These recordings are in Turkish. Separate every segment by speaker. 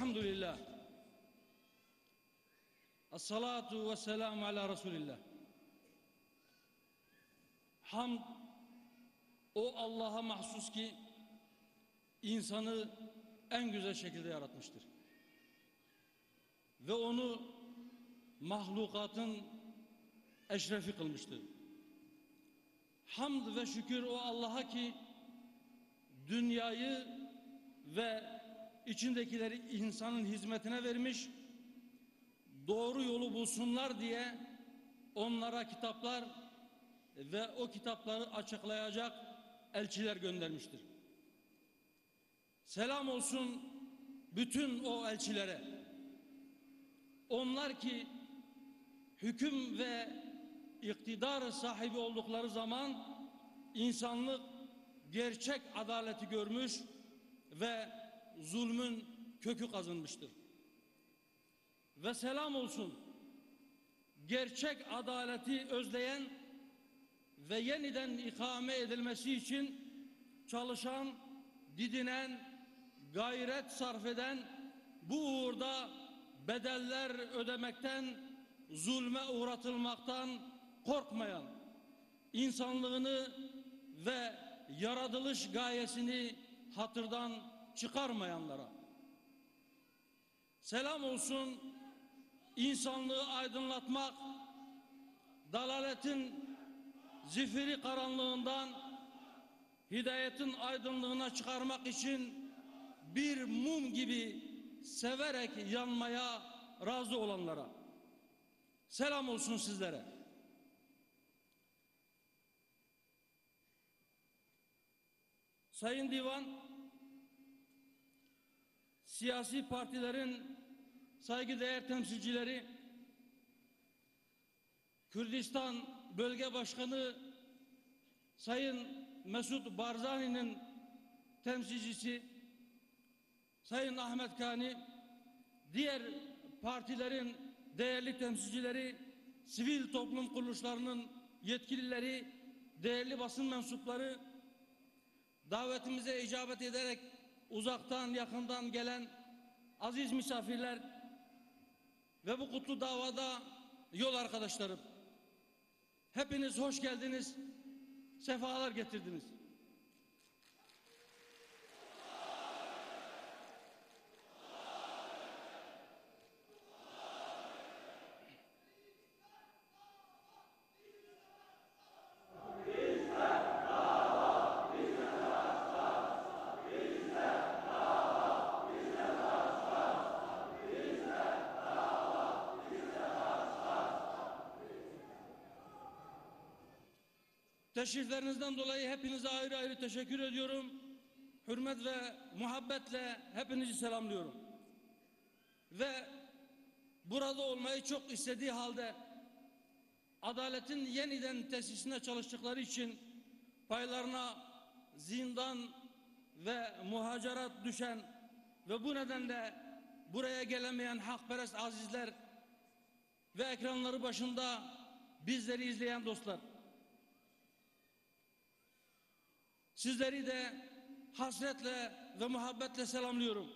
Speaker 1: Velhamdülillah. Esselatu ve selamu ala Resulillah. Hamd o Allah'a mahsus ki insanı en güzel şekilde yaratmıştır. Ve onu mahlukatın eşrefi kılmıştır. Hamd ve şükür o Allah'a ki dünyayı ve içindekileri insanın hizmetine vermiş, doğru yolu bulsunlar diye onlara kitaplar ve o kitapları açıklayacak elçiler göndermiştir. Selam olsun bütün o elçilere. Onlar ki hüküm ve iktidar sahibi oldukları zaman insanlık gerçek adaleti görmüş ve zulmün kökü kazınmıştır. Ve selam olsun gerçek adaleti özleyen ve yeniden ikame edilmesi için çalışan, didinen, gayret sarf eden, bu uğurda bedeller ödemekten, zulme uğratılmaktan korkmayan, insanlığını ve yaratılış gayesini hatırdan çıkarmayanlara. Selam olsun insanlığı aydınlatmak, dalaletin zifiri karanlığından hidayetin aydınlığına çıkarmak için bir mum gibi severek yanmaya razı olanlara. Selam olsun sizlere. Sayın Divan, siyasi partilerin saygıdeğer temsilcileri, Kürdistan Bölge Başkanı Sayın Mesut Barzani'nin temsilcisi Sayın Ahmet Kani, diğer partilerin değerli temsilcileri, sivil toplum kuruluşlarının yetkilileri, değerli basın mensupları, davetimize icabet ederek uzaktan yakından gelen aziz misafirler ve bu kutlu davada yol arkadaşlarım, hepiniz hoş geldiniz, sefalar getirdiniz. Teşriflerinizden dolayı hepinize ayrı ayrı teşekkür ediyorum. Hürmet ve muhabbetle hepinizi selamlıyorum. Ve burada olmayı çok istediği halde adaletin yeniden tesisine çalıştıkları için paylarına zindan ve muhacerat düşen ve bu nedenle buraya gelemeyen hakperest azizler ve ekranları başında bizleri izleyen dostlar, sizleri de hasretle ve muhabbetle selamlıyorum.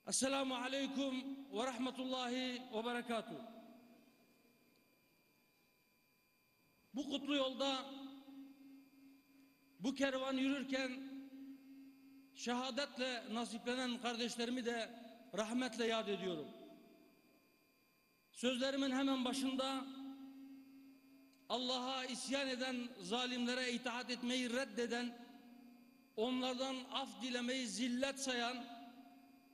Speaker 1: Esselamu aleyküm ve rahmetullahi ve berekatuhu. Bu kutlu yolda, bu kervan yürürken şehadetle nasiplenen kardeşlerimi de rahmetle yad ediyorum. Sözlerimin hemen başında Allah'a isyan eden zalimlere itaat etmeyi reddeden, onlardan af dilemeyi zillet sayan,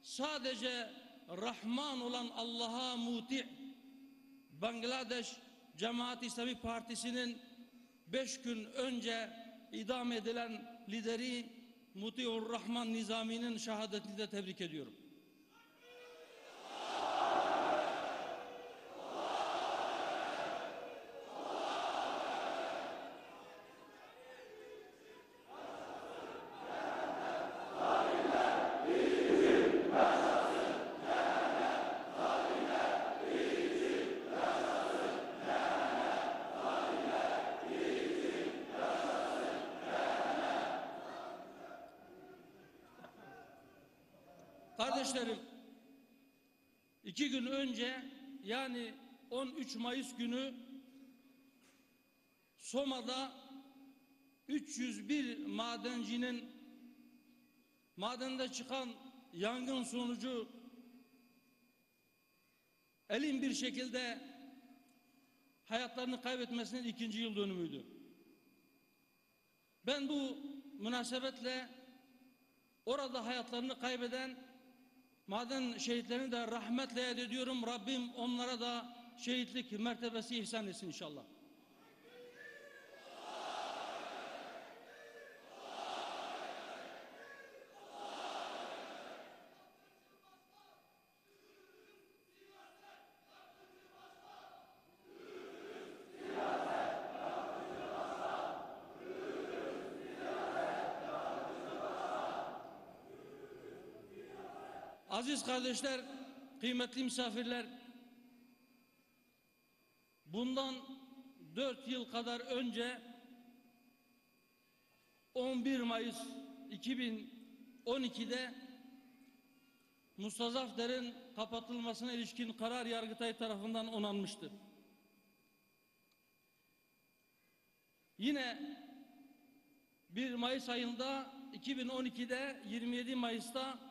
Speaker 1: sadece Rahman olan Allah'a muti Bangladeş Cemaat-i İslami Partisi'nin 5 gün önce idam edilen lideri Mutiur Rahman Nizami'nin şehadetini de tebrik ediyorum. Kardeşlerim, 2 gün önce yani 13 Mayıs günü Soma'da 301 madencinin madende çıkan yangın sonucu elin bir şekilde hayatlarını kaybetmesinin 2. yıl dönümüydü. Ben bu münasebetle orada hayatlarını kaybeden maden şehitlerini de rahmetle yad ediyorum. Rabbim onlara da şehitlik mertebesi ihsan etsin inşallah. Aziz kardeşler, kıymetli misafirler, bundan 4 yıl kadar önce 11 Mayıs 2012'de Mustazafder'in kapatılmasına ilişkin karar Yargıtay tarafından onanmıştı. Yine 1 Mayıs ayında 2012'de 27 Mayıs'ta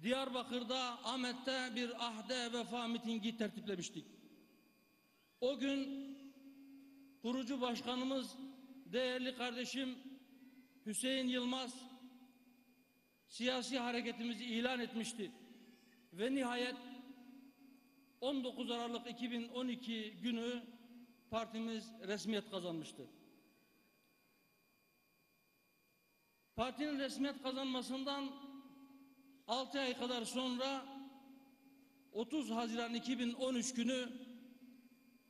Speaker 1: Diyarbakır'da, Ahmet'te bir ahde vefa mitingi tertiplemiştik. O gün kurucu başkanımız, değerli kardeşim Hüseyin Yılmaz siyasi hareketimizi ilan etmişti. Ve nihayet 19 Aralık 2012 günü partimiz resmiyet kazanmıştı. Partinin resmiyet kazanmasından 6 ay kadar sonra 30 Haziran 2013 günü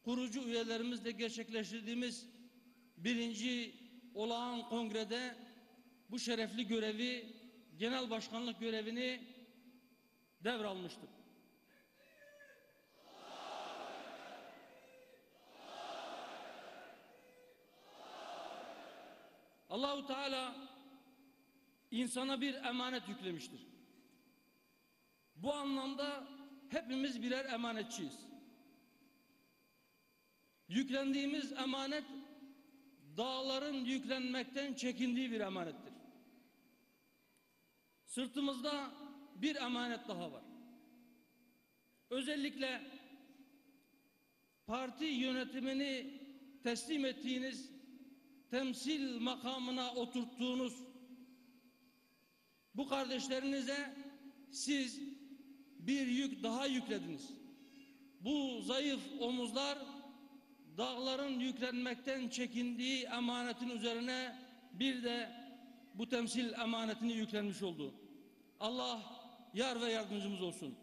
Speaker 1: kurucu üyelerimizle gerçekleştirdiğimiz 1. Olağan Kongre'de bu şerefli görevi, genel başkanlık görevini devralmıştık. Allahu Teala insana bir emanet yüklemiştir. Bu anlamda hepimiz birer emanetçiyiz. Yüklendiğimiz emanet dağların yüklenmekten çekindiği bir emanettir. Sırtımızda bir emanet daha var. Özellikle parti yönetimini teslim ettiğiniz, temsil makamına oturttuğunuz bu kardeşlerinize siz bir yük daha yüklediniz. Bu zayıf omuzlar dağların yüklenmekten çekindiği emanetin üzerine bir de bu temsil emanetini yüklenmiş oldu. Allah yar ve yardımcımız olsun.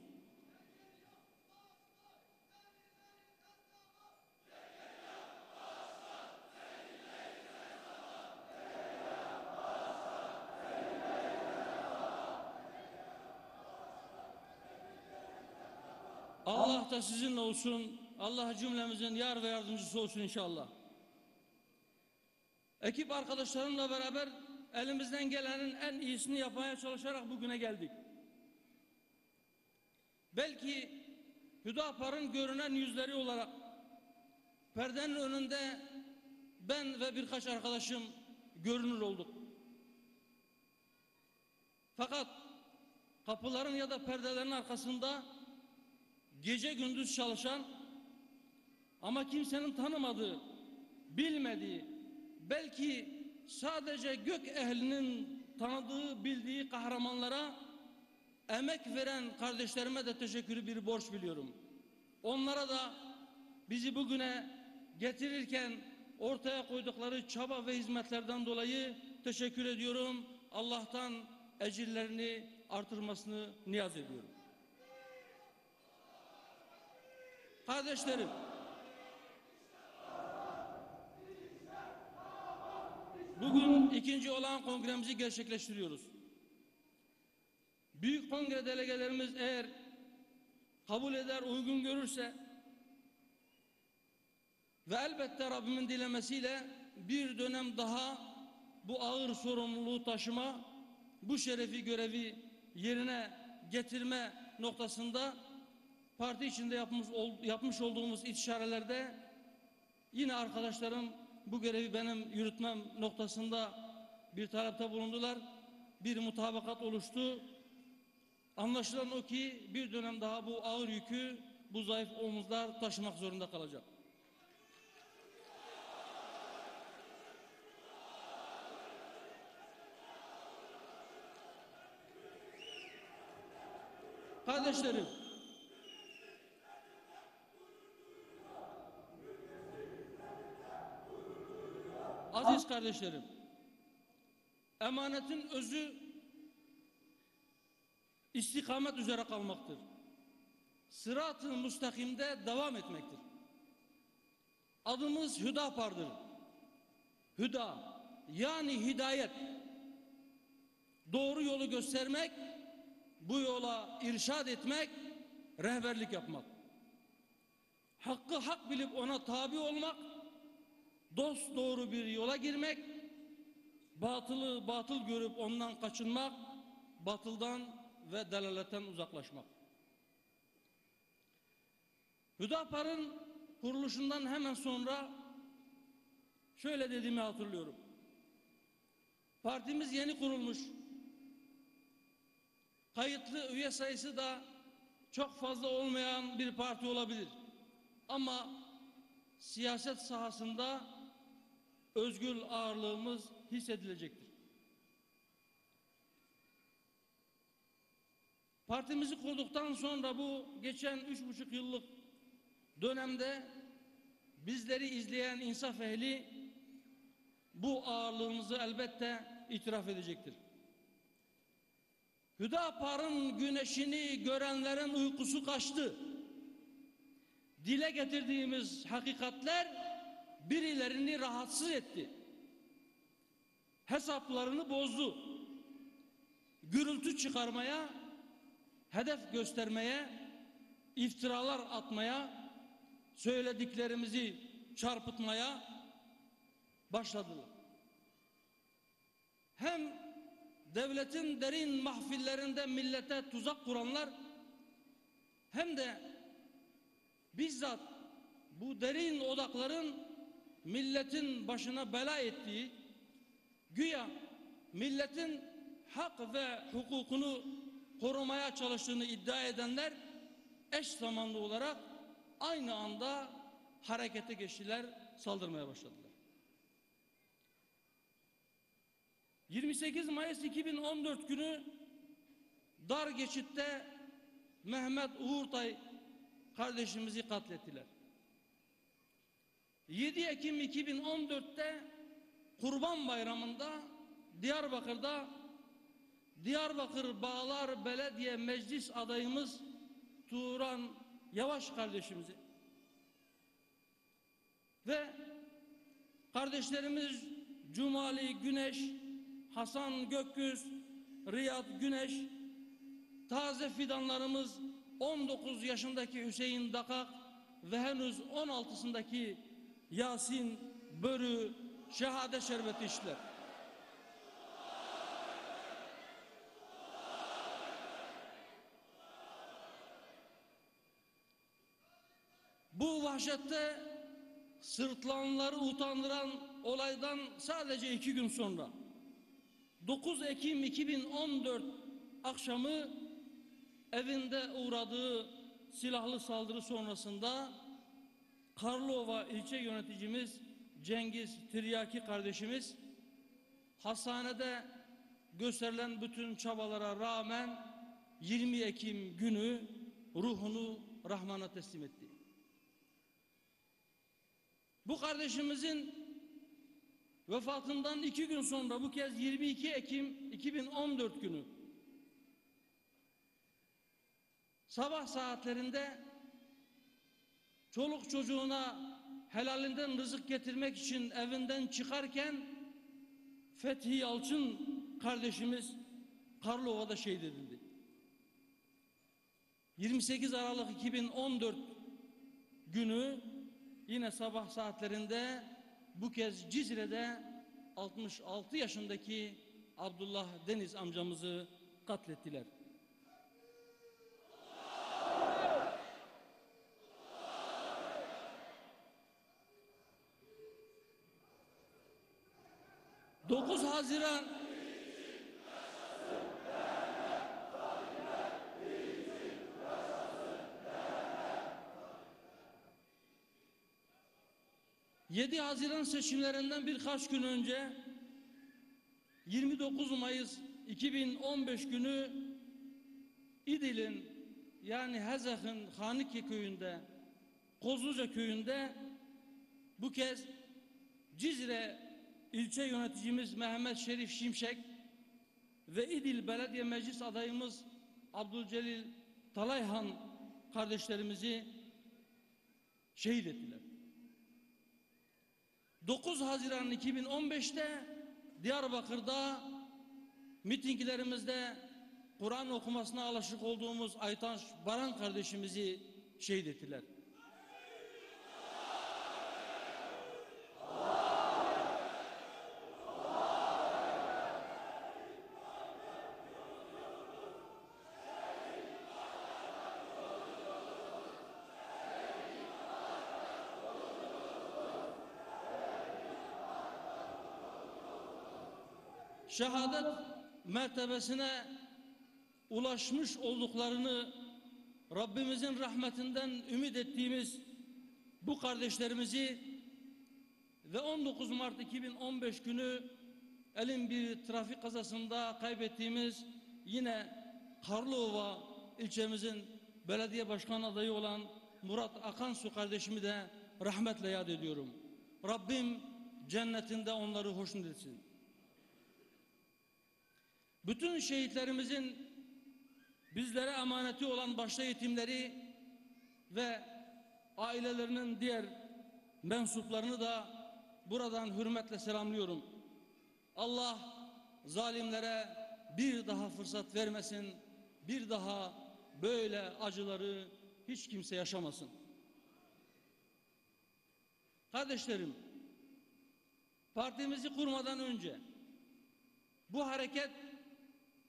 Speaker 1: Allah da sizinle olsun. Allah cümlemizin yar ve yardımcısı olsun inşallah. Ekip arkadaşlarımla beraber elimizden gelenin en iyisini yapmaya çalışarak bugüne geldik. Belki Hüdapar'ın görünen yüzleri olarak perdenin önünde ben ve birkaç arkadaşım görünür olduk. Fakat kapıların ya da perdelerin arkasında gece gündüz çalışan ama kimsenin tanımadığı, bilmediği, belki sadece gök ehlinin tanıdığı, bildiği kahramanlara emek veren kardeşlerime de teşekkürü bir borç biliyorum. Onlara da bizi bugüne getirirken ortaya koydukları çaba ve hizmetlerden dolayı teşekkür ediyorum. Allah'tan ecirlerini artırmasını niyaz ediyorum. Kardeşlerim, bugün 2. olağan kongremizi gerçekleştiriyoruz. Büyük kongre delegelerimiz eğer kabul eder, uygun görürse ve elbette Rabbimin dilemesiyle bir dönem daha bu ağır sorumluluğu taşıma, bu şerefi görevi yerine getirme noktasında parti içinde yapmış olduğumuz istişarelerde yine arkadaşlarım bu görevi benim yürütmem noktasında bir talepte bulundular. Bir mutabakat oluştu. Anlaşılan o ki bir dönem daha bu ağır yükü bu zayıf omuzlar taşımak zorunda kalacak. Kardeşlerim, aziz kardeşlerim, emanetin özü istikamet üzere kalmaktır. Sırat-ı müstakimde devam etmektir. Adımız Hüdapar'dır. Hüda yani hidayet. Doğru yolu göstermek, bu yola irşad etmek, rehberlik yapmak. Hakkı hak bilip ona tabi olmak, dost doğru bir yola girmek, batılı batıl görüp ondan kaçınmak, batıldan ve delaletten uzaklaşmak. Hüdapar'ın kuruluşundan hemen sonra şöyle dediğimi hatırlıyorum. Partimiz yeni kurulmuş. Kayıtlı üye sayısı da çok fazla olmayan bir parti olabilir. Ama siyaset sahasında özgür ağırlığımız hissedilecektir. Partimizi kurduktan sonra bu geçen 3,5 yıllık dönemde bizleri izleyen insaf ehli bu ağırlığımızı elbette itiraf edecektir. Hüdapar'ın güneşini görenlerin uykusu kaçtı. Dile getirdiğimiz hakikatler birilerini rahatsız etti. Hesaplarını bozdu. Gürültü çıkarmaya, hedef göstermeye, iftiralar atmaya, söylediklerimizi çarpıtmaya başladılar. Hem devletin derin mahfillerinde millete tuzak kuranlar, hem de bizzat bu derin odakların milletin başına bela ettiği, güya milletin hak ve hukukunu korumaya çalıştığını iddia edenler eş zamanlı olarak aynı anda harekete geçtiler, saldırmaya başladılar. 28 Mayıs 2014 günü dar geçitte Mehmet Uğurtay kardeşimizi katlettiler. 7 Ekim 2014'te Kurban Bayramı'nda Diyarbakır'da Diyarbakır Bağlar Belediye Meclis adayımız Turan Yavaş kardeşimizi ve kardeşlerimiz Cumali Güneş, Hasan Gökyüz, Riyad Güneş, taze fidanlarımız 19 yaşındaki Hüseyin Dakak ve henüz 16'sındaki Yasin Börü şehadet şerbeti içtiler. Bu vahşette sırtlananları utandıran olaydan sadece 2 gün sonra 9 Ekim 2014 akşamı evinde uğradığı silahlı saldırı sonrasında Karlova ilçe yöneticimiz Cengiz Tiryaki kardeşimiz hastanede gösterilen bütün çabalara rağmen 20 Ekim günü ruhunu Rahman'a teslim etti. Bu kardeşimizin vefatından 2 gün sonra bu kez 22 Ekim 2014 günü sabah saatlerinde çoluk çocuğuna helalinden rızık getirmek için evinden çıkarken Fethi Yalçın kardeşimiz Karlova'da şehit edildi. 28 Aralık 2014 günü yine sabah saatlerinde bu kez Cizre'de 66 yaşındaki Abdullah Deniz amcamızı katlettiler. 9 Haziran 7 Haziran seçimlerinden birkaç gün önce 29 Mayıs 2015 günü İdil'in yani Hezek'in Hanike köyünde, Kozluca köyünde bu kez Cizre ilçe yöneticimiz Mehmet Şerif Şimşek ve İdil Belediye Meclis adayımız Abdülcelil Talayhan kardeşlerimizi şehit ettiler. 9 Haziran 2015'te Diyarbakır'da mitinglerimizde Kur'an okumasına alışık olduğumuz Aytaş Baran kardeşimizi şehit ettiler. Şehadet mertebesine ulaşmış olduklarını Rabbimizin rahmetinden ümit ettiğimiz bu kardeşlerimizi ve 19 Mart 2015 günü elin bir trafik kazasında kaybettiğimiz yine Karlıova ilçemizin belediye başkan adayı olan Murat Akansu kardeşimi de rahmetle yad ediyorum. Rabbim cennetinde onları hoşnut etsin. Bütün şehitlerimizin bizlere emaneti olan başta yetimleri ve ailelerinin diğer mensuplarını da buradan hürmetle selamlıyorum. Allah zalimlere bir daha fırsat vermesin, bir daha böyle acıları hiç kimse yaşamasın. Kardeşlerim, partimizi kurmadan önce bu hareket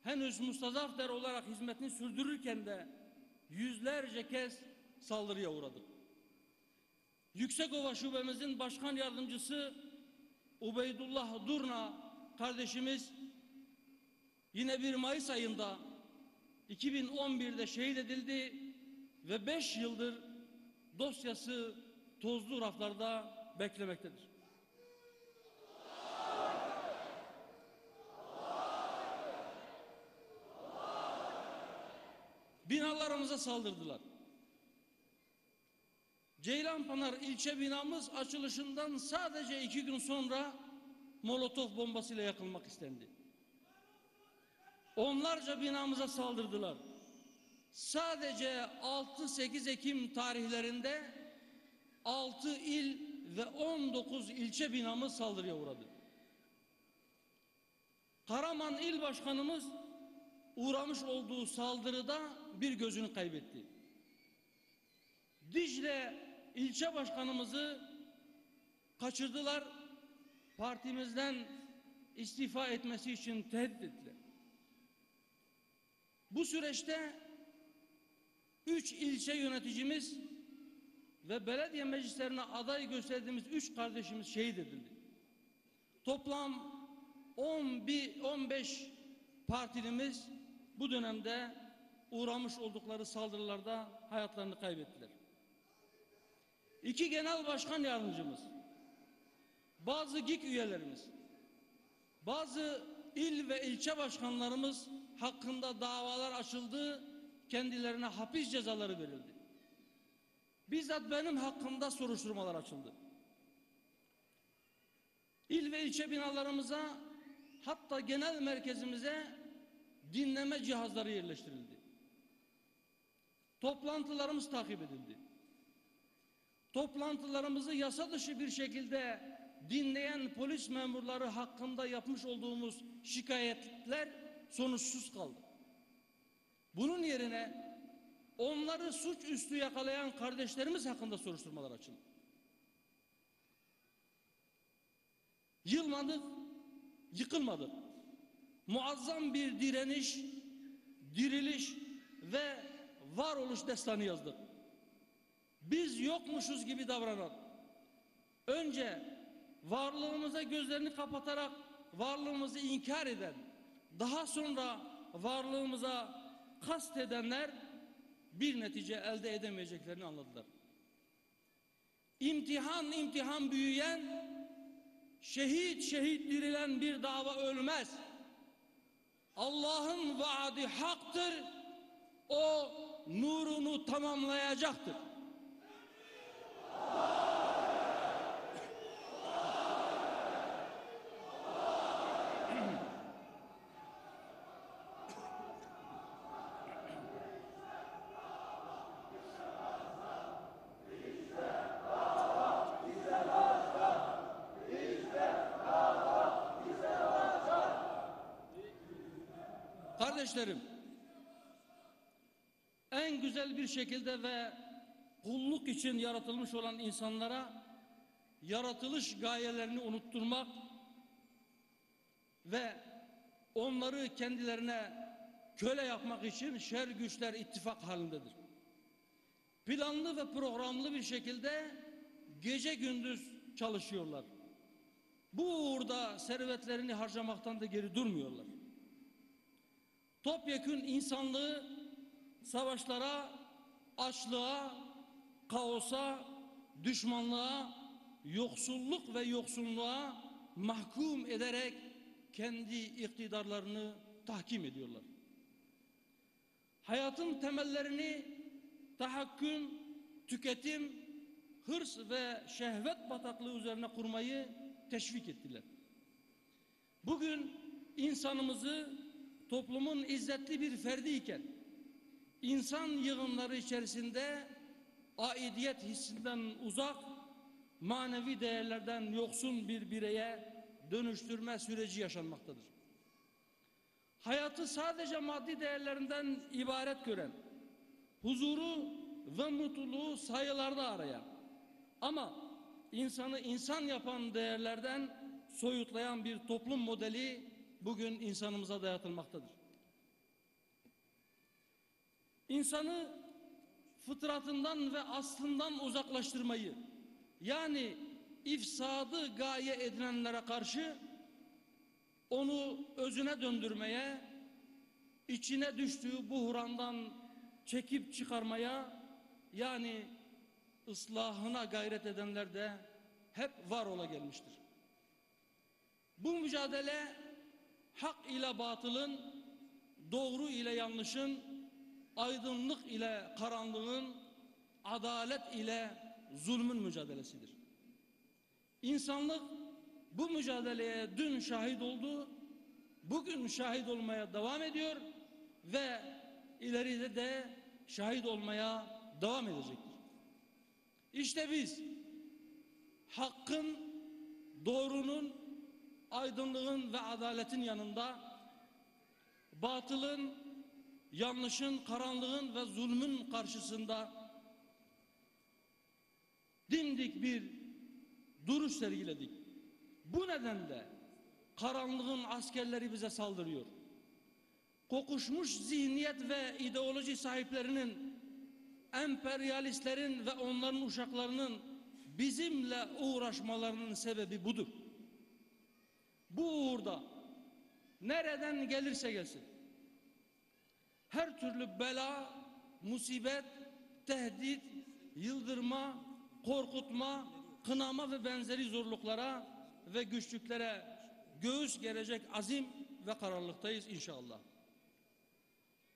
Speaker 1: henüz mustazaf der olarak hizmetini sürdürürken de yüzlerce kez saldırıya uğradık. Yüksekova Şubemizin başkan yardımcısı Ubeydullah Durna kardeşimiz yine 1 Mayıs ayında 2011'de şehit edildi ve 5 yıldır dosyası tozlu raflarda beklemektedir. Binalarımıza saldırdılar. Ceylanpınar ilçe binamız açılışından sadece 2 gün sonra Molotof bombasıyla yakılmak istendi. Onlarca binamıza saldırdılar. Sadece 6-8 Ekim tarihlerinde 6 il ve 19 ilçe binamız saldırıya uğradı. Karaman İl Başkanımız uğramış olduğu saldırıda bir gözünü kaybetti. Dicle ilçe başkanımızı kaçırdılar, partimizden istifa etmesi için tehdit ettiler. Bu süreçte 3 ilçe yöneticimiz ve belediye meclislerine aday gösterdiğimiz 3 kardeşimiz şehit edildi. Toplam 15 partilimiz bu dönemde uğramış oldukları saldırılarda hayatlarını kaybettiler. 2 genel başkan yardımcımız, bazı GİK üyelerimiz, bazı il ve ilçe başkanlarımız hakkında davalar açıldı, kendilerine hapis cezaları verildi. Bizzat benim hakkımda soruşturmalar açıldı. İl ve ilçe binalarımıza, hatta genel merkezimize dinleme cihazları yerleştirildi. Toplantılarımız takip edildi. Toplantılarımızı yasa dışı bir şekilde dinleyen polis memurları hakkında yapmış olduğumuz şikayetler sonuçsuz kaldı. Bunun yerine onları suçüstü yakalayan kardeşlerimiz hakkında soruşturmalar açıldı. Yılmadık, yıkılmadık. Muazzam bir direniş, diriliş ve varoluş destanı yazdık. Biz yokmuşuz gibi davranan, önce varlığımıza gözlerini kapatarak varlığımızı inkar eden, daha sonra varlığımıza kast edenler bir netice elde edemeyeceklerini anladılar. İmtihan imtihan büyüyen, şehit şehit dirilen bir dava ölmez. Allah'ın vaadi haktır, o nurunu tamamlayacaktır. Kardeşlerim, en güzel bir şekilde ve kulluk için yaratılmış olan insanlara yaratılış gayelerini unutturmak ve onları kendilerine köle yapmak için şer güçler ittifak halindedir. Planlı ve programlı bir şekilde gece gündüz çalışıyorlar. Bu uğurda servetlerini harcamaktan da geri durmuyorlar. Topyekün insanlığı savaşlara, açlığa, kaosa, düşmanlığa, yoksulluk ve yoksunluğa mahkum ederek kendi iktidarlarını tahkim ediyorlar. Hayatın temellerini tahakküm, tüketim, hırs ve şehvet bataklığı üzerine kurmayı teşvik ettiler. Bugün insanımızı toplumun izzetli bir ferdiyken insan yığınları içerisinde aidiyet hissinden uzak, manevi değerlerden yoksun bir bireye dönüştürme süreci yaşanmaktadır. Hayatı sadece maddi değerlerinden ibaret gören, huzuru ve mutluluğu sayılarda arayan ama insanı insan yapan değerlerden soyutlayan bir toplum modeli bugün insanımıza dayatılmaktadır. İnsanı fıtratından ve aslından uzaklaştırmayı, yani ifsadı gaye edinenlere karşı onu özüne döndürmeye, içine düştüğü buhrandan çekip çıkarmaya, yani ıslahına gayret edenler de hep var ola gelmiştir. Bu mücadele hak ile batılın, doğru ile yanlışın, aydınlık ile karanlığın, adalet ile zulmün mücadelesidir. İnsanlık bu mücadeleye dün şahit oldu, bugün şahit olmaya devam ediyor ve ileride de şahit olmaya devam edecektir. İşte biz hakkın, doğrunun, aydınlığın ve adaletin yanında batılın, yanlışın, karanlığın ve zulmün karşısında dimdik bir duruş sergiledik. Bu nedenle karanlığın askerleri bize saldırıyor. Kokuşmuş zihniyet ve ideoloji sahiplerinin, emperyalistlerin ve onların uşaklarının bizimle uğraşmalarının sebebi budur. Bu uğurda nereden gelirse gelsin, her türlü bela, musibet, tehdit, yıldırma, korkutma, kınama ve benzeri zorluklara ve güçlüklere göğüs gerecek azim ve kararlılıktayız inşallah.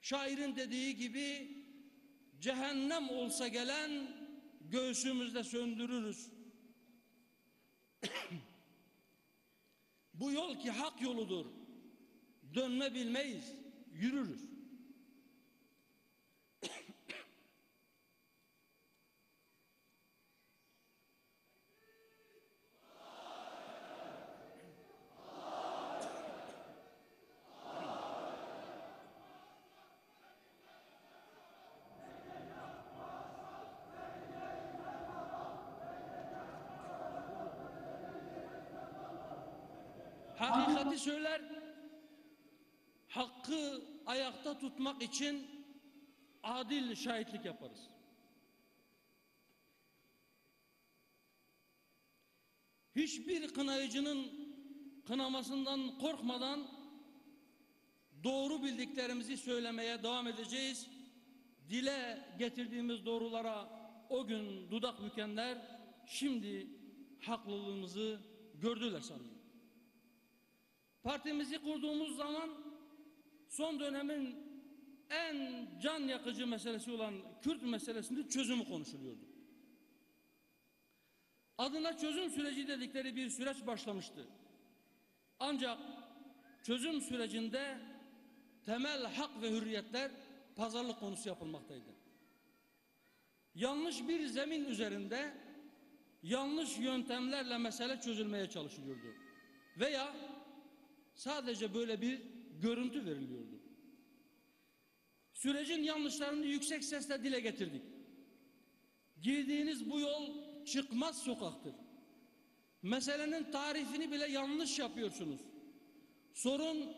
Speaker 1: Şairin dediği gibi cehennem olsa gelen göğsümüzde söndürürüz. Bu yol ki hak yoludur. Dönme bilmeyiz, yürürüz. Hakikati söyler, hakkı ayakta tutmak için adil şahitlik yaparız. Hiçbir kınayıcının kınamasından korkmadan doğru bildiklerimizi söylemeye devam edeceğiz. Dile getirdiğimiz doğrulara o gün dudak bükenler şimdi haklılığımızı gördüler sanırım. Partimizi kurduğumuz zaman son dönemin en can yakıcı meselesi olan Kürt meselesinin çözümü konuşuluyordu. Adına çözüm süreci dedikleri bir süreç başlamıştı. Ancak çözüm sürecinde temel hak ve hürriyetler pazarlık konusu yapılmaktaydı. Yanlış bir zemin üzerinde yanlış yöntemlerle mesele çözülmeye çalışılıyordu. Veya sadece böyle bir görüntü veriliyordu. Sürecin yanlışlarını yüksek sesle dile getirdik. Girdiğiniz bu yol çıkmaz sokaktır. Meselenin tarifini bile yanlış yapıyorsunuz. Sorun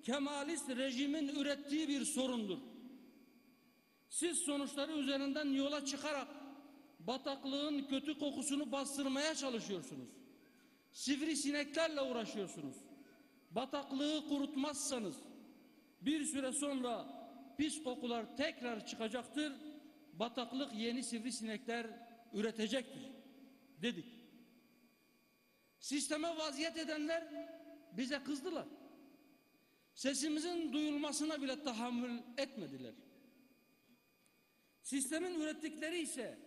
Speaker 1: Kemalist rejimin ürettiği bir sorundur. Siz sonuçları üzerinden yola çıkarak bataklığın kötü kokusunu bastırmaya çalışıyorsunuz. Sivrisineklerle uğraşıyorsunuz. Bataklığı kurutmazsanız bir süre sonra pis kokular tekrar çıkacaktır. Bataklık yeni sivrisinekler üretecektir dedik. Sisteme vaziyet edenler bize kızdılar. Sesimizin duyulmasına bile tahammül etmediler. Sistemin ürettikleri ise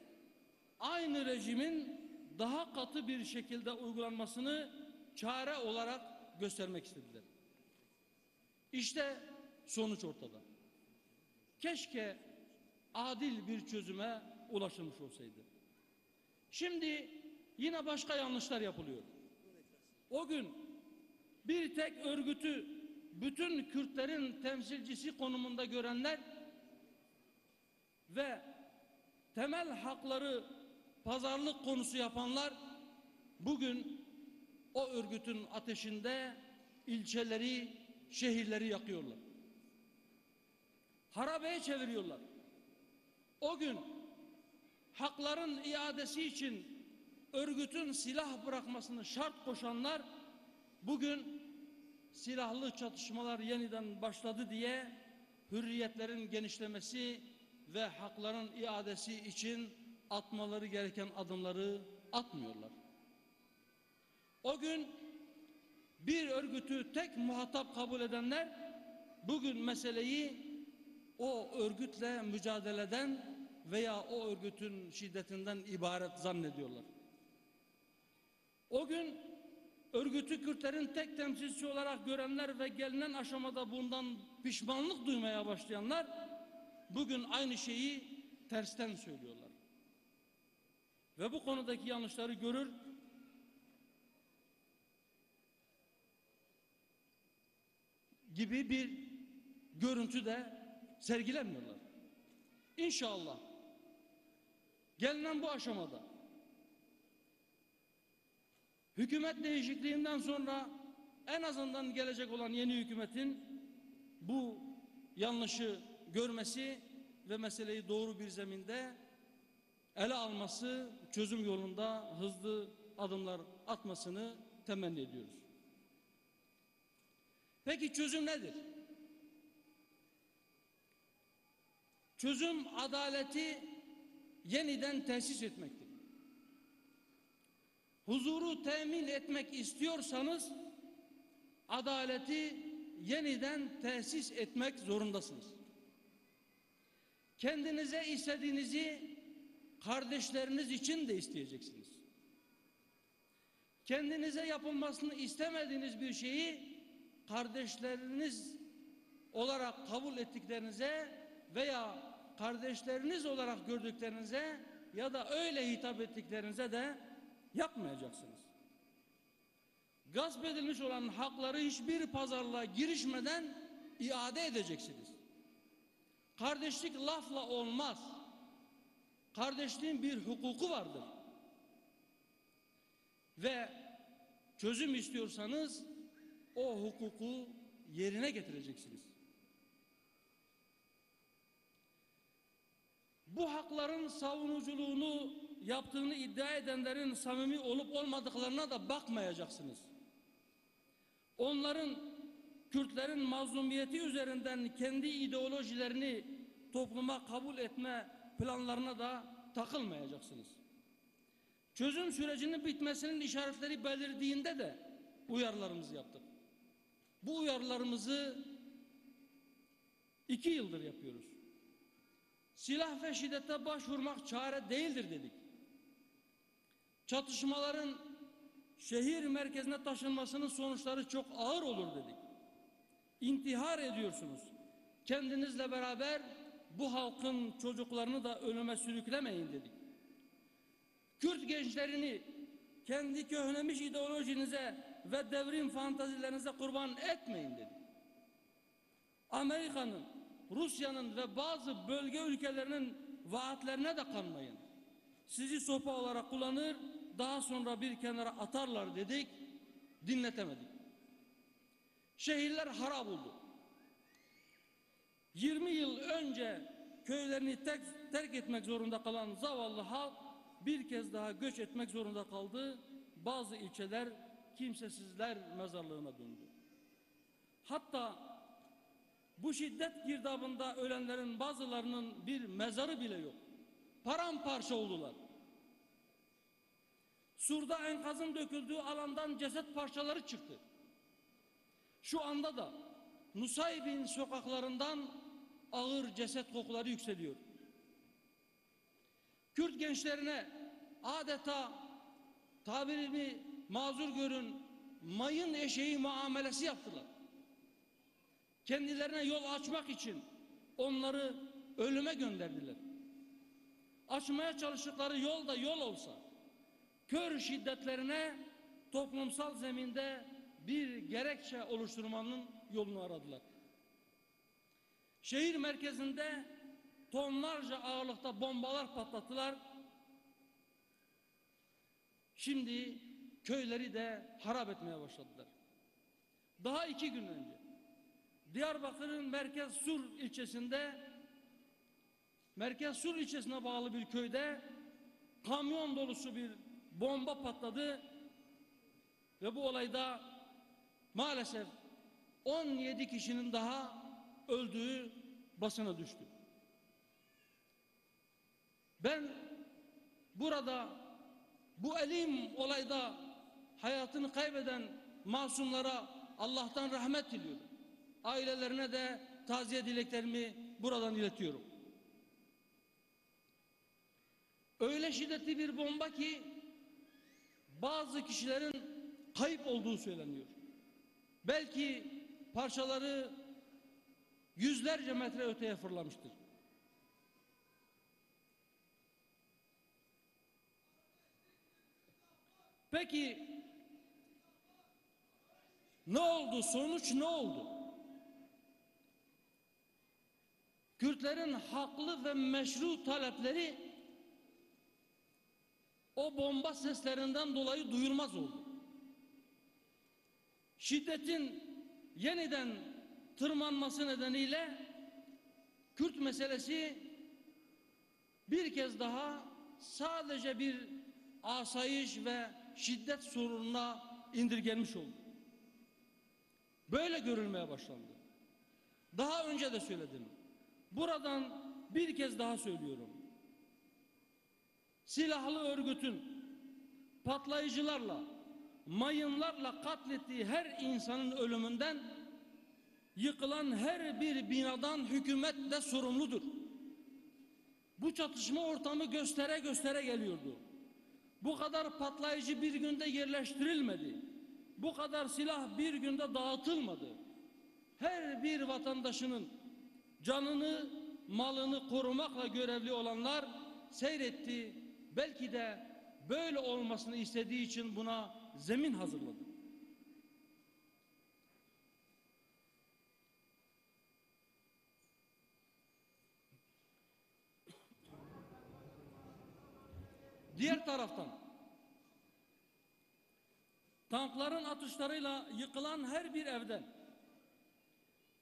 Speaker 1: aynı rejimin daha katı bir şekilde uygulanmasını çare olarak göstermek istediler. İşte sonuç ortada. Keşke adil bir çözüme ulaşılmış olsaydı. Şimdi yine başka yanlışlar yapılıyor. O gün bir tek örgütü bütün Kürtlerin temsilcisi konumunda görenler ve temel hakları pazarlık konusu yapanlar bugün o örgütün ateşinde ilçeleri, şehirleri yakıyorlar. Harabeye çeviriyorlar. O gün hakların iadesi için örgütün silah bırakmasını şart koşanlar bugün silahlı çatışmalar yeniden başladı diye hürriyetlerin genişlemesi ve hakların iadesi için atmaları gereken adımları atmıyorlar. O gün bir örgütü tek muhatap kabul edenler bugün meseleyi o örgütle mücadeleden veya o örgütün şiddetinden ibaret zannediyorlar. O gün örgütü Kürtlerin tek temsilcisi olarak görenler ve gelinen aşamada bundan pişmanlık duymaya başlayanlar bugün aynı şeyi tersten söylüyorlar. Ve bu konudaki yanlışları görür, gibi bir görüntü de sergilenmiyorlar. İnşallah gelinen bu aşamada hükümet değişikliğinden sonra en azından gelecek olan yeni hükümetin bu yanlışı görmesi ve meseleyi doğru bir zeminde ele alması, çözüm yolunda hızlı adımlar atmasını temenni ediyoruz. Peki çözüm nedir? Çözüm adaleti yeniden tesis etmektir. Huzuru temin etmek istiyorsanız adaleti yeniden tesis etmek zorundasınız. Kendinize istediğinizi kardeşleriniz için de isteyeceksiniz. Kendinize yapılmasını istemediğiniz bir şeyi kardeşleriniz olarak kabul ettiklerinize veya kardeşleriniz olarak gördüklerinize ya da öyle hitap ettiklerinize de yapmayacaksınız. Gasp edilmiş olan hakları hiçbir pazarlığa girişmeden iade edeceksiniz. Kardeşlik lafla olmaz. Kardeşliğin bir hukuku vardır. Ve çözüm istiyorsanız o hukuku yerine getireceksiniz. Bu hakların savunuculuğunu yaptığını iddia edenlerin samimi olup olmadıklarına da bakmayacaksınız. onların, Kürtlerin mazlumiyeti üzerinden kendi ideolojilerini topluma kabul etme planlarına da takılmayacaksınız. Çözüm sürecinin bitmesinin işaretleri belirdiğinde de uyarılarımızı yaptık. Bu uyarılarımızı 2 yıldır yapıyoruz. Silah ve şiddete başvurmak çare değildir dedik. Çatışmaların şehir merkezine taşınmasının sonuçları çok ağır olur dedik. İntihar ediyorsunuz. Kendinizle beraber bu halkın çocuklarını da ölüme sürüklemeyin dedik. Kürt gençlerini kendi köhnemiş ideolojinize ve devrim fantazilerinize kurban etmeyin dedik. Amerika'nın, Rusya'nın ve bazı bölge ülkelerinin vaatlerine de kanmayın. Sizi sopa olarak kullanır, daha sonra bir kenara atarlar dedik, dinletemedik. Şehirler harap oldu. 20 yıl önce köylerini terk etmek zorunda kalan zavallı halk bir kez daha göç etmek zorunda kaldı. Bazı ilçeler kimsesizler mezarlığına döndü. Hatta bu şiddet girdabında ölenlerin bazılarının bir mezarı bile yok. Paramparça oldular. Sur'da enkazın döküldüğü alandan ceset parçaları çıktı. Şu anda da Nusaybin sokaklarından ağır ceset kokuları yükseliyor. Kürt gençlerine adeta, tabirimi mazur görün, mayın eşeği muamelesi yaptılar. Kendilerine yol açmak için onları ölüme gönderdiler. Açmaya çalıştıkları yol da yol olsa, kör şiddetlerine toplumsal zeminde bir gerekçe oluşturmanın yolunu aradılar. Şehir merkezinde tonlarca ağırlıkta bombalar patlattılar. Şimdi köyleri de harap etmeye başladılar. Daha 2 gün önce Diyarbakır'ın Merkez Sur ilçesine bağlı bir köyde kamyon dolusu bir bomba patladı ve bu olayda maalesef 17 kişinin daha öldüğü basına düştü. Ben burada bu elim olayda hayatını kaybeden masumlara Allah'tan rahmet diliyorum. Ailelerine de taziye dileklerimi buradan iletiyorum. Öyle şiddetli bir bomba ki bazı kişilerin kayıp olduğu söyleniyor. Belki parçaları yüzlerce metre öteye fırlamıştır. Peki ne oldu? Sonuç ne oldu? Kürtlerin haklı ve meşru talepleri o bomba seslerinden dolayı duyulmaz oldu. Şiddetin yeniden tırmanması nedeniyle Kürt meselesi bir kez daha sadece bir asayiş ve şiddet sorununa indirgenmiş oldu. Böyle görülmeye başlandı. Daha önce de söyledim. Buradan bir kez daha söylüyorum. Silahlı örgütün patlayıcılarla, mayınlarla katlettiği her insanın ölümünden, yıkılan her bir binadan hükümet de sorumludur. Bu çatışma ortamı göstere göstere geliyordu. Bu kadar patlayıcı bir günde yerleştirilmedi. Bu kadar silah bir günde dağıtılmadı. Her bir vatandaşının canını, malını korumakla görevli olanlar seyretti. Belki de böyle olmasını istediği için buna zemin hazırladı. Diğer taraftan tankların atışlarıyla yıkılan her bir evden,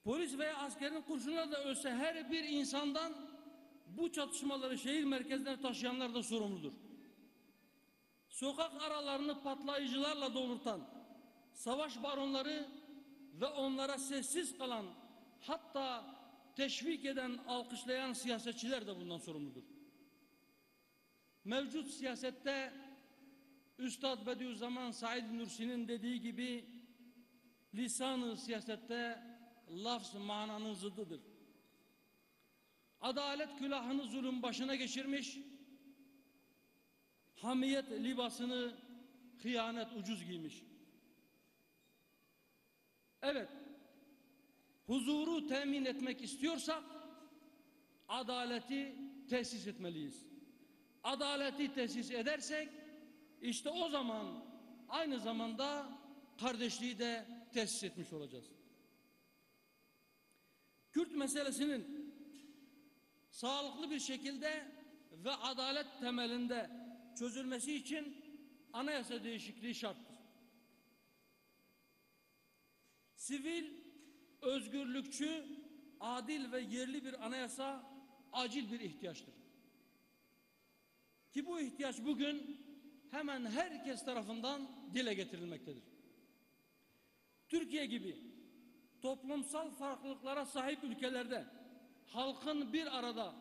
Speaker 1: polis veya askerin kurşunla da ölse her bir insandan bu çatışmaları şehir merkezine taşıyanlar da sorumludur. Sokak aralarını patlayıcılarla doldurtan savaş baronları ve onlara sessiz kalan, hatta teşvik eden, alkışlayan siyasetçiler de bundan sorumludur. Mevcut siyasette Üstad Bediüzzaman Said Nursi'nin dediği gibi lisan-ı siyasette lafz mananın zıddıdır. Adalet külahını zulüm başına geçirmiş, hamiyet libasını hıyanet ucuz giymiş. Evet, huzuru temin etmek istiyorsak adaleti tesis etmeliyiz. Adaleti tesis edersek işte o zaman aynı zamanda kardeşliği de tesis etmiş olacağız. Kürt meselesinin sağlıklı bir şekilde ve adalet temelinde çözülmesi için anayasa değişikliği şarttır. Sivil, özgürlükçü, adil ve yerli bir anayasa acil bir ihtiyaçtır. Ki bu ihtiyaç bugün hemen herkes tarafından dile getirilmektedir. Türkiye gibi toplumsal farklılıklara sahip ülkelerde halkın bir arada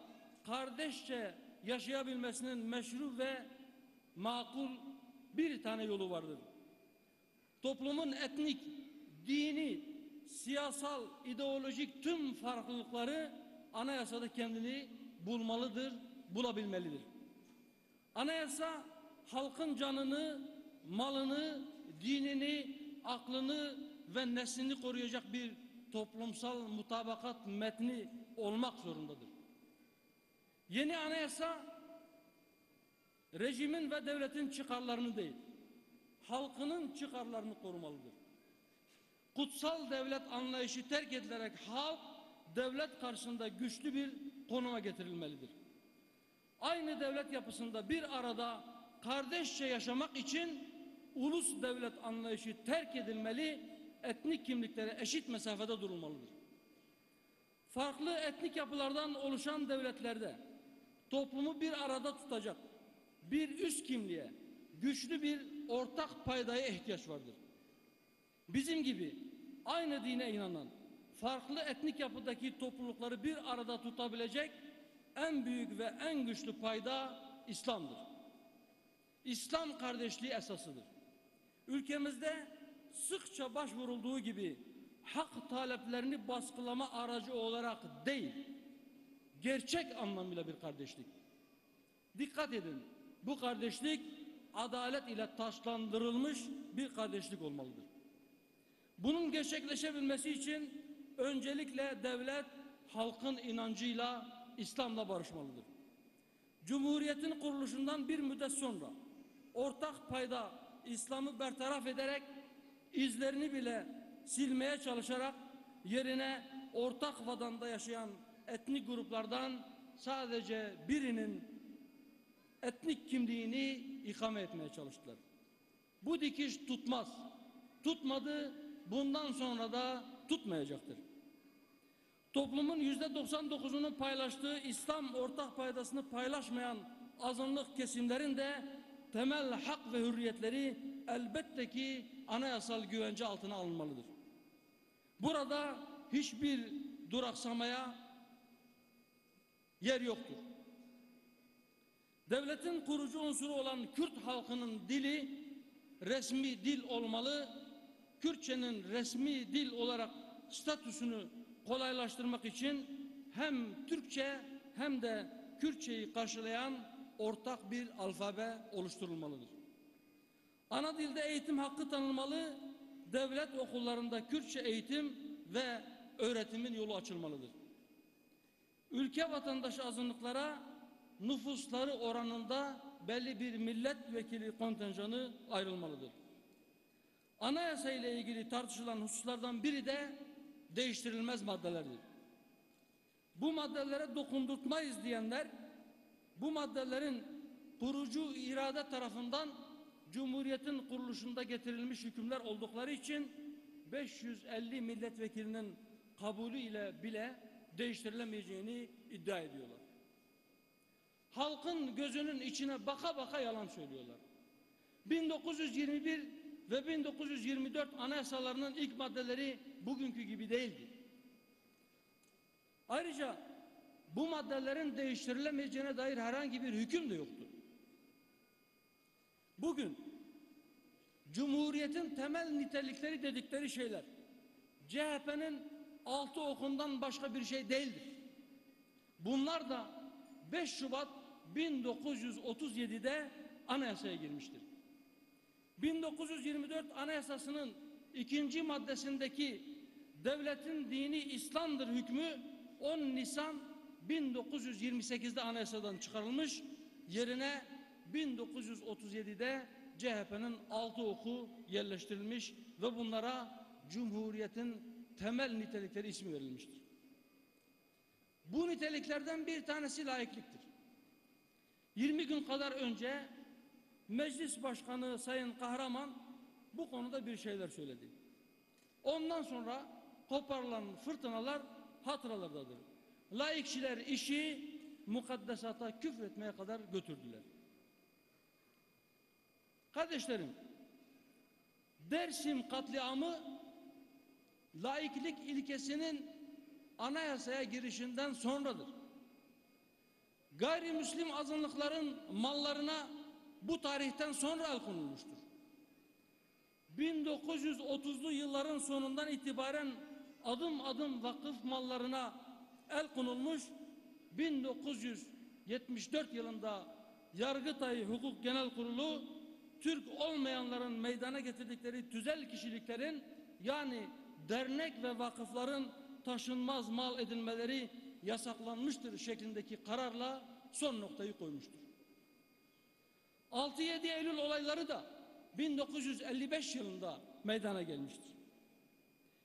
Speaker 1: kardeşçe yaşayabilmesinin meşru ve makul bir tane yolu vardır. Toplumun etnik, dini, siyasal, ideolojik tüm farklılıkları anayasada kendini bulmalıdır, bulabilmelidir. Anayasa halkın canını, malını, dinini, aklını ve neslini koruyacak bir toplumsal mutabakat metni olmak zorundadır. Yeni anayasa rejimin ve devletin çıkarlarını değil, halkının çıkarlarını korumalıdır. Kutsal devlet anlayışı terk edilerek halk devlet karşısında güçlü bir konuma getirilmelidir. Aynı devlet yapısında bir arada kardeşçe yaşamak için ulus devlet anlayışı terk edilmeli, etnik kimliklere eşit mesafede durulmalıdır. Farklı etnik yapılardan oluşan devletlerde toplumu bir arada tutacak bir üst kimliğe, güçlü bir ortak paydaya ihtiyaç vardır. Bizim gibi aynı dine inanan, farklı etnik yapıdaki toplulukları bir arada tutabilecek en büyük ve en güçlü payda İslam'dır. İslam kardeşliği esasıdır. Ülkemizde sıkça başvurulduğu gibi hak taleplerini baskılama aracı olarak değil, gerçek anlamıyla bir kardeşlik. Dikkat edin, bu kardeşlik adalet ile taçlandırılmış bir kardeşlik olmalıdır. Bunun gerçekleşebilmesi için öncelikle devlet halkın inancıyla, İslam'la barışmalıdır. Cumhuriyetin kuruluşundan bir müddet sonra ortak payda İslam'ı bertaraf ederek izlerini bile silmeye çalışarak yerine ortak vatanda yaşayan etnik gruplardan sadece birinin etnik kimliğini ikame etmeye çalıştılar. Bu dikiş tutmaz. Tutmadı, bundan sonra da tutmayacaktır. Toplumun %99'unun paylaştığı İslam ortak paydasını paylaşmayan azınlık kesimlerin de temel hak ve hürriyetleri elbette ki anayasal güvence altına alınmalıdır. Burada hiçbir duraksamaya yer yoktur. Devletin kurucu unsuru olan Kürt halkının dili resmi dil olmalı. Kürtçenin resmi dil olarak statüsünü kolaylaştırmak için hem Türkçe hem de Kürtçeyi karşılayan ortak bir alfabe oluşturulmalıdır. Ana dilde eğitim hakkı tanınmalı, devlet okullarında Kürtçe eğitim ve öğretimin yolu açılmalıdır. Ülke vatandaşı azınlıklara nüfusları oranında belli bir milletvekili kontenjanı ayrılmalıdır. Anayasa ile ilgili tartışılan hususlardan biri de değiştirilmez maddelerdir. Bu maddelere dokundurtmayız diyenler, bu maddelerin kurucu irade tarafından Cumhuriyet'in kuruluşunda getirilmiş hükümler oldukları için 550 milletvekilinin kabulü ile bile değiştirilemeyeceğini iddia ediyorlar. Halkın gözünün içine baka baka yalan söylüyorlar. 1921 ve 1924 anayasalarının ilk maddeleri bugünkü gibi değildi. Ayrıca bu maddelerin değiştirilemeyeceğine dair herhangi bir hüküm de yoktu. Bugün Cumhuriyetin temel nitelikleri dedikleri şeyler CHP'nin 6 okundan başka bir şey değildir. Bunlar da 5 Şubat 1937'de anayasaya girmiştir. 1924 Anayasası'nın 2. maddesindeki devletin dini İslam'dır hükmü 10 Nisan 1928'de anayasadan çıkarılmış, yerine 1937'de CHP'nin 6 oku yerleştirilmiş ve bunlara Cumhuriyet'in temel nitelikleri ismi verilmiştir. Bu niteliklerden bir tanesi laikliktir. 20 gün kadar önce Meclis Başkanı Sayın Kahraman bu konuda bir şeyler söyledi. Ondan sonra koparılan fırtınalar hatıralardadır. Laikçiler işi mukaddesata küfretmeye kadar götürdüler. Kardeşlerim, Dersim katliamı laiklik ilkesinin anayasaya girişinden sonradır. Gayrimüslim azınlıkların mallarına bu tarihten sonra el konulmuştur. 1930'lu yılların sonundan itibaren adım adım vakıf mallarına el konulmuş, 1974 yılında Yargıtay Hukuk Genel Kurulu Türk olmayanların meydana getirdikleri tüzel kişiliklerin yani dernek ve vakıfların taşınmaz mal edinmeleri yasaklanmıştır şeklindeki kararla son noktayı koymuştur. 6-7 Eylül olayları da 1955 yılında meydana gelmiştir.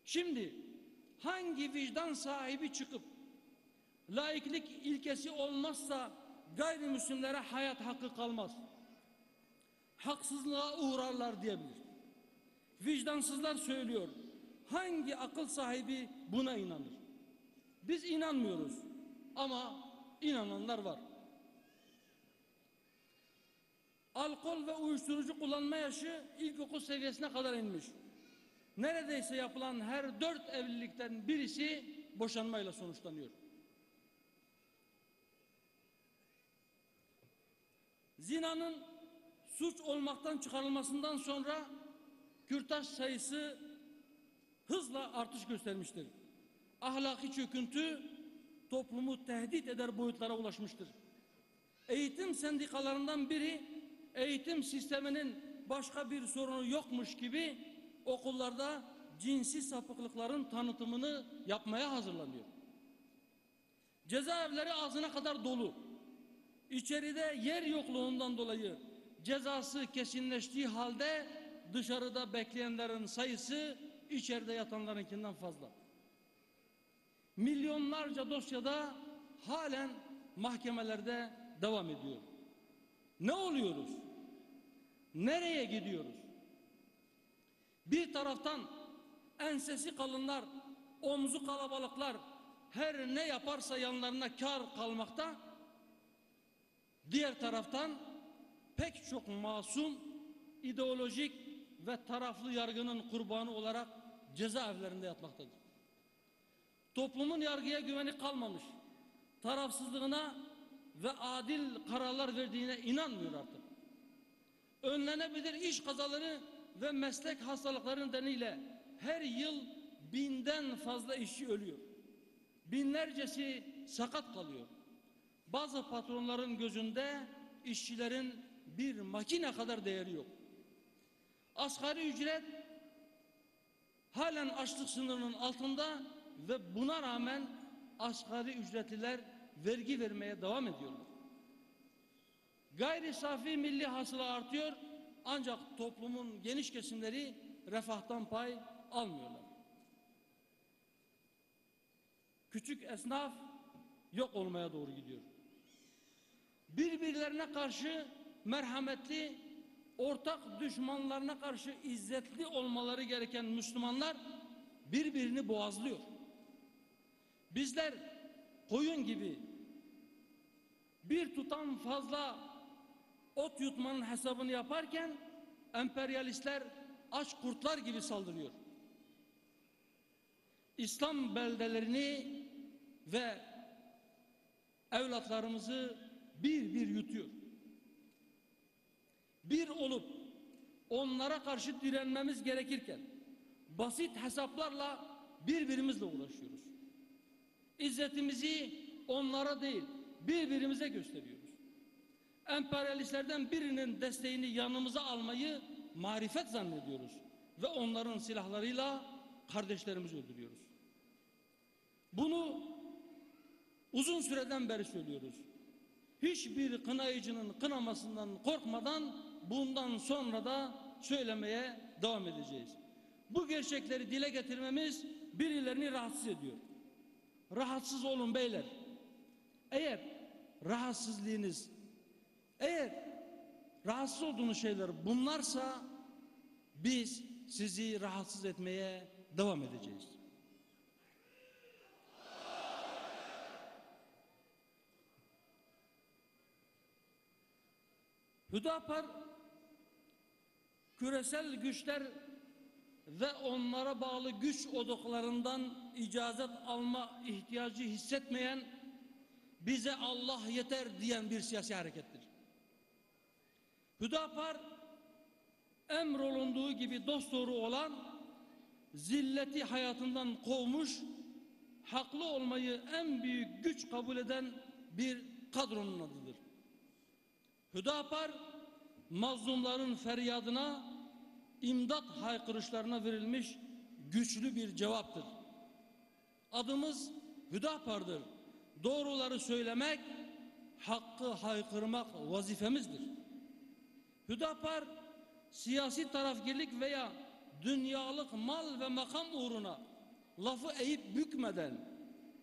Speaker 1: Şimdi hangi vicdan sahibi çıkıp laiklik ilkesi olmazsa gayrimüslimlere hayat hakkı kalmaz, haksızlığa uğrarlar diyebilir? Vicdansızlar söylüyor. Hangi akıl sahibi buna inanır? Biz inanmıyoruz ama inananlar var. Alkol ve uyuşturucu kullanma yaşı ilkokul seviyesine kadar inmiş. Neredeyse yapılan her 4 evlilikten birisi boşanmayla sonuçlanıyor. Zinanın suç olmaktan çıkarılmasından sonra kürtaj sayısı hızla artış göstermiştir. Ahlaki çöküntü toplumu tehdit eder boyutlara ulaşmıştır. Eğitim sendikalarından biri eğitim sisteminin başka bir sorunu yokmuş gibi okullarda cinsi sapıklıkların tanıtımını yapmaya hazırlanıyor. Cezaevleri ağzına kadar dolu. İçeride yer yokluğundan dolayı cezası kesinleştiği halde dışarıda bekleyenlerin sayısı içeride yatanlarınkinden fazla. Milyonlarca dosyada halen mahkemelerde devam ediyor. Ne oluyoruz? Nereye gidiyoruz? Bir taraftan ensesi kalınlar, omzu kalabalıklar her ne yaparsa yanlarına kar kalmakta. Diğer taraftan pek çok masum, ideolojik ve taraflı yargının kurbanı olarak cezaevlerinde yatmaktadır. Toplumun yargıya güveni kalmamış, tarafsızlığına ve adil kararlar verdiğine inanmıyor artık. Önlenebilir iş kazaları ve meslek hastalıkları nedeniyle her yıl 1000'den fazla işçi ölüyor. Binlercesi sakat kalıyor. Bazı patronların gözünde işçilerin bir makine kadar değeri yok. Asgari ücret halen açlık sınırının altında ve buna rağmen asgari ücretliler vergi vermeye devam ediyorlar. Gayri safi milli hasıla artıyor ancak toplumun geniş kesimleri refahtan pay almıyorlar. Küçük esnaf yok olmaya doğru gidiyor. Birbirlerine karşı merhametli, ortak düşmanlarına karşı izzetli olmaları gereken Müslümanlar birbirini boğazlıyor. Bizler koyun gibi bir tutam fazla ot yutmanın hesabını yaparken emperyalistler aç kurtlar gibi saldırıyor. İslam beldelerini ve evlatlarımızı bir bir yutuyor. Bir olup onlara karşı direnmemiz gerekirken basit hesaplarla birbirimizle uğraşıyoruz. İzzetimizi onlara değil birbirimize gösteriyoruz. Emperyalistlerden birinin desteğini yanımıza almayı marifet zannediyoruz ve onların silahlarıyla kardeşlerimizi öldürüyoruz. Bunu uzun süreden beri söylüyoruz. Hiçbir kınayıcının kınamasından korkmadan bundan sonra da söylemeye devam edeceğiz. Bu gerçekleri dile getirmemiz birilerini rahatsız ediyor. Rahatsız olun beyler. Eğer rahatsız olduğunuz şeyler bunlarsa biz sizi rahatsız etmeye devam edeceğiz. Hüdapar küresel güçler ve onlara bağlı güç odaklarından icazet alma ihtiyacı hissetmeyen, bize Allah yeter diyen bir siyasi harekettir. Hüdapar emrolunduğu gibi dosdoğru olan, zilleti hayatından kovmuş, haklı olmayı en büyük güç kabul eden bir kadronun adıdır. Hüdapar mazlumların feryadına, imdat haykırışlarına verilmiş güçlü bir cevaptır. Adımız Hüdapar'dır. Doğruları söylemek, hakkı haykırmak vazifemizdir. Hüdapar siyasi tarafgirlik veya dünyalık mal ve makam uğruna lafı eğip bükmeden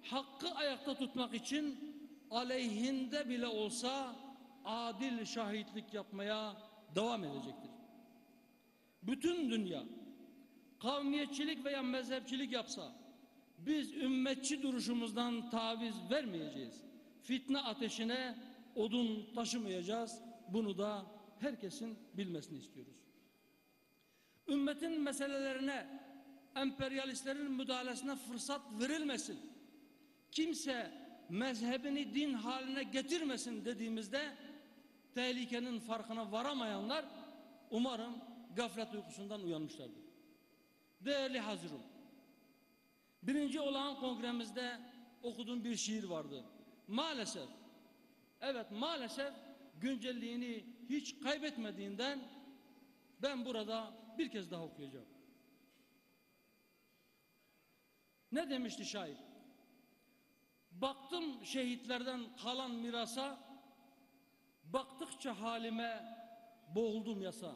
Speaker 1: hakkı ayakta tutmak için aleyhinde bile olsa adil şahitlik yapmaya devam edecektir. Bütün dünya kavmiyetçilik veya mezhepçilik yapsa biz ümmetçi duruşumuzdan taviz vermeyeceğiz. Fitne ateşine odun taşımayacağız. Bunu da herkesin bilmesini istiyoruz. Ümmetin meselelerine emperyalistlerin müdahalesine fırsat verilmesin. Kimse mezhebini din haline getirmesin dediğimizde tehlikenin farkına varamayanlar umarım gaflet uykusundan uyanmışlardır. Değerli hazırım, 1. olağan kongremizde okuduğum bir şiir vardı. Maalesef, evet maalesef güncelliğini hiç kaybetmediğinden ben burada bir kez daha okuyacağım. Ne demişti şair? Baktım şehitlerden kalan mirasa, baktıkça halime boğuldum yasa.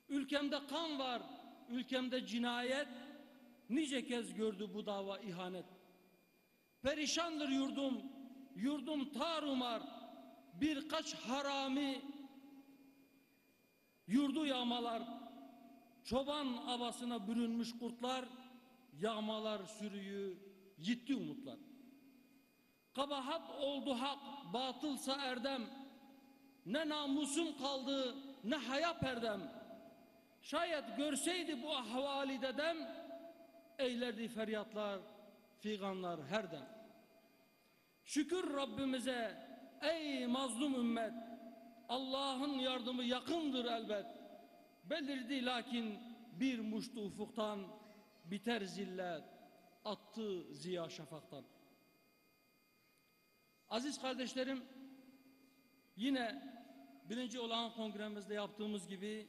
Speaker 1: Ülkemde kan var, ülkemde cinayet, nice kez gördü bu dava ihanet. Perişandır yurdum, yurdum tarumar, birkaç harami yurdu yağmalar. Çoban abasına bürünmüş kurtlar, yağmalar sürüyü, yitti umutlar. Kabahat oldu hak, batılsa erdem, ne namusum kaldı, ne haya perdem. Şayet görseydi bu ahvali dedem, eylerdi feryatlar, figanlar her dem. Şükür Rabbimize ey mazlum ümmet, Allah'ın yardımı yakındır elbet. Belirdi lakin bir muştu ufuktan, biter zillet, attı ziya şafaktan. Aziz kardeşlerim, yine 1. olağan kongremizde yaptığımız gibi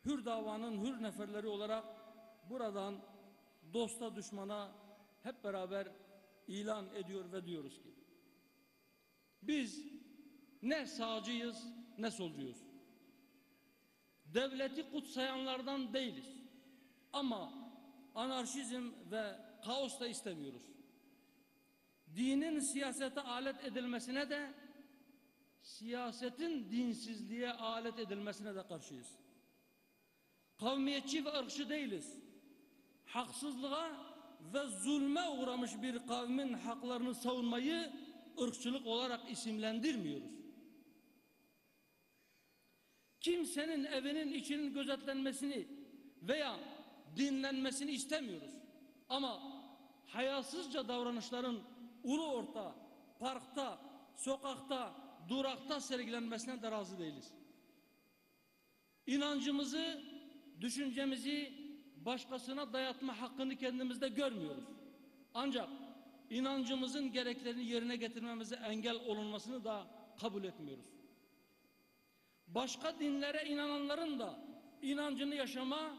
Speaker 1: hür davanın hür neferleri olarak buradan dosta düşmana hep beraber ilan ediyor ve diyoruz ki biz ne sağcıyız ne solcuyuz. Devleti kutsayanlardan değiliz. Ama anarşizm ve kaos da istemiyoruz. Dinin siyasete alet edilmesine de, siyasetin dinsizliğe alet edilmesine de karşıyız. Kavmiyetçi ve ırkçı değiliz. Haksızlığa ve zulme uğramış bir kavmin haklarını savunmayı ırkçılık olarak isimlendirmiyoruz. Kimsenin evinin içinin gözetlenmesini veya dinlenmesini istemiyoruz. Ama hayasızca davranışların ulu orta, parkta, sokakta, durakta sergilenmesine de razı değiliz. İnancımızı, düşüncemizi başkasına dayatma hakkını kendimizde görmüyoruz. Ancak inancımızın gereklerini yerine getirmemize engel olunmasını da kabul etmiyoruz. Başka dinlere inananların da inancını yaşama,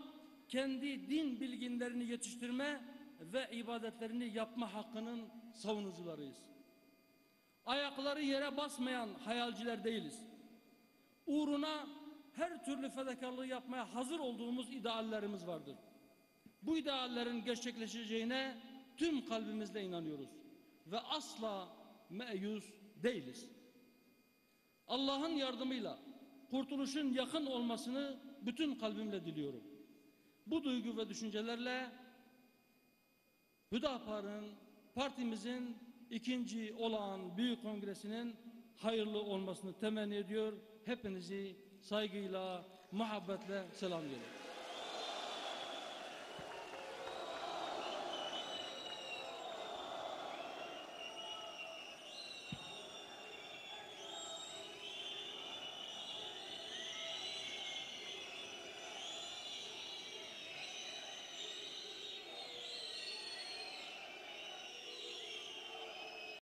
Speaker 1: kendi din bilginlerini yetiştirme ve ibadetlerini yapma hakkının savunucularıyız. Ayakları yere basmayan hayalciler değiliz. Uğruna her türlü fedakarlığı yapmaya hazır olduğumuz ideallerimiz vardır. Bu ideallerin gerçekleşeceğine tüm kalbimizle inanıyoruz ve asla meyus değiliz. Allah'ın yardımıyla kurtuluşun yakın olmasını bütün kalbimle diliyorum. Bu duygu ve düşüncelerle Hüdapar'ın, partimizin ikinci olağan büyük kongresinin hayırlı olmasını temenni ediyor. Hepinizi saygıyla, muhabbetle selamlıyorum.